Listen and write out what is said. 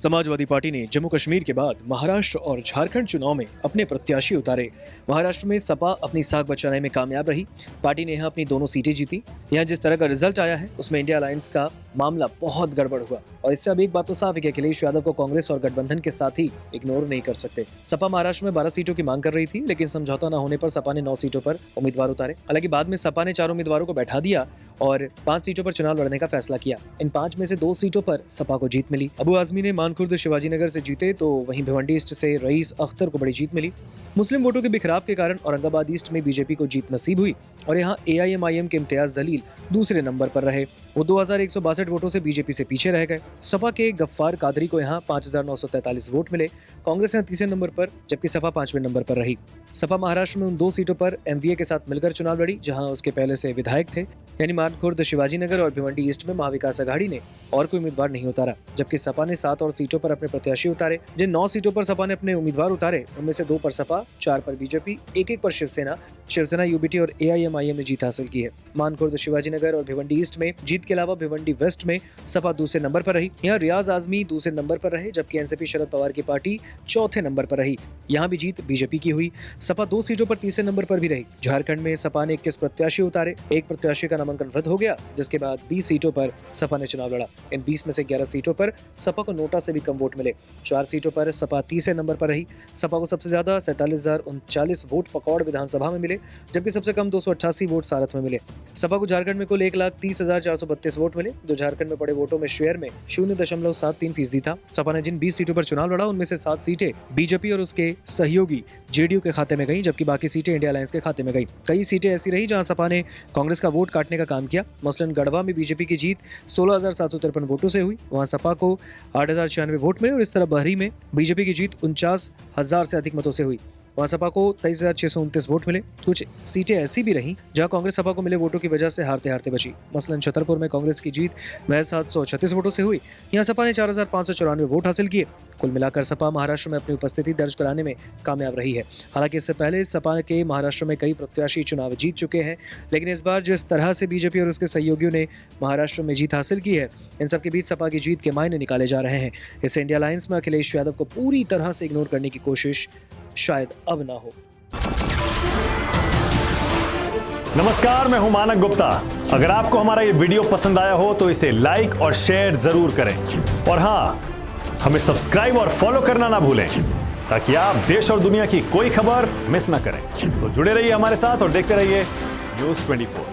Samajwadi party ने जम्मू कश्मीर के बाद महाराष्ट्र और झारखंड चुनाव में अपने प्रत्याशी उतारे। महाराष्ट्र में सपा अपनी साख बचाने में कामयाब रही। पार्टी ने यहां अपनी दोनों सीटें जीती। यहां जिस तरह का रिजल्ट आया है उसमें इंडिया अलायंस का मामला बहुत गड़बड़ हुआ और इससे अब एक बात तो साफ है कि अखिलेश यादव को कांग्रेस और गठबंधन के साथ ही इग्नोर नहीं कर सकते। सपा महाराष्ट्र में 12 सीटों की मांग कर रही थी, लेकिन समझौता न होने पर सपा ने 9 सीटों पर उम्मीदवार उतारे। हालांकि बाद में सपा ने 4 उम्मीदवारों को बैठा दिया और 5 सीटों पर चुनाव लड़ने का फैसला किया। इन 5 में से 2 सीटों पर सपा को जीत मिली। अबू आजमी ने मानखुर्द शिवाजी नगर से जीते, तो वहीं भिवंडी ईस्ट से रईस अख्तर को बड़ी जीत मिली। मुस्लिम वोटों के बिखराव के कारण औरंगाबाद ईस्ट में बीजेपी को जीत नसीब हुई और यहाँ AIMIM के इम्तियाज जलील दूसरे नंबर पर रहे। वो 2162 वोटों से बीजेपी से पीछे रह गए। सपा के गफ्फार कादरी को यहाँ 5943 वोट मिले। कांग्रेस यहाँ तीसरे नंबर पर, जबकि सपा 5वें नंबर पर रही। सपा महाराष्ट्र में उन 2 सीटों पर MVA के साथ मिलकर चुनाव लड़ी जहां उसके पहले से विधायक थे, यानी मानखुर्द शिवाजी नगर और भिवंडी ईस्ट में महाविकास आघाड़ी ने और कोई उम्मीदवार नहीं उतारा। जबकि सपा ने 7 और सीटों पर अपने प्रत्याशी उतारे। जिन 9 सीटों पर सपा ने अपने उम्मीदवार उतारे उनमें से 2 पर सपा, 4 पर बीजेपी, 1 पर शिवसेना, UBT और AIMIM ने जीत हासिल की है। मानखुर्द शिवाजी नगर और भिवंडी ईस्ट में जीत के अलावा भिवंडी वेस्ट में सपा दूसरे नंबर पर रही। यहाँ रियाज आजमी दूसरे नंबर पर रहे, जबकि NCP शरद पवार की पार्टी चौथे नंबर पर रही। यहाँ भी जीत बीजेपी की हुई। सपा 2 सीटों पर तीसरे नंबर पर भी रही। झारखंड में सपा ने 21 प्रत्याशी उतारे। 1 प्रत्याशी का नामांकन रद्द हो गया, जिसके बाद 20 सीटों पर सपा ने चुनाव लड़ा। इन 20 में से 11 सीटों पर सपा को नोटा से भी कम वोट मिले। 4 सीटों पर सपा तीसरे नंबर पर रही। सपा को सबसे ज्यादा 47,039 वोट पकौड़ विधानसभा में मिले, जबकि सबसे कम 288 वोट सारथ में मिले। सपा को झारखंड में कुल 1,30,432 वोट मिले, जो झारखंड में पड़े वोटों में शेयर में 0.73% था। सपा ने जिन 20 सीटों पर चुनाव लड़ा उनमें से 7 सीटें बीजेपी और उसके सहयोगी JDU के खाते में गई, जबकि बाकी सीटें इंडिया अलायंस के खाते में गई। कई सीटें ऐसी रही जहां सपा ने कांग्रेस का वोट काटने का काम किया। मसलन गढ़वा में बीजेपी की जीत 16,753 वोटों से हुई, वहां सपा को 8,096 वोट मिले। और इस तरह बहरी में बीजेपी की जीत 49,000 से अधिक मतों से हुई, वहां सपा को 23,629 वोट मिले। कुछ सीटें ऐसी भी रहीं जहां कांग्रेस सपा को मिले वोटों की वजह से हारते हारते बची। मसलन छतरपुर में कांग्रेस की जीत महज 736 वोटों से हुई, यहां सपा ने 4,594 वोट हासिल किए। कुल मिलाकर सपा महाराष्ट्र में अपनी उपस्थिति दर्ज कराने में कामयाब रही है। हालांकि इससे पहले सपा के महाराष्ट्र में कई प्रत्याशी चुनाव जीत चुके हैं, लेकिन इस बार जिस तरह से बीजेपी और उसके सहयोगियों ने महाराष्ट्र में जीत हासिल की है, इन सबके बीच सपा की जीत के मायने निकाले जा रहे हैं। इससे इंडिया अलायंस में अखिलेश यादव को पूरी तरह से इग्नोर करने की कोशिश शायद अब ना हो। नमस्कार, मैं हूं मानक गुप्ता। अगर आपको हमारा ये वीडियो पसंद आया हो तो इसे लाइक और शेयर जरूर करें, और हां, हमें सब्सक्राइब और फॉलो करना ना भूलें ताकि आप देश और दुनिया की कोई खबर मिस ना करें। तो जुड़े रहिए हमारे साथ और देखते रहिए News 24।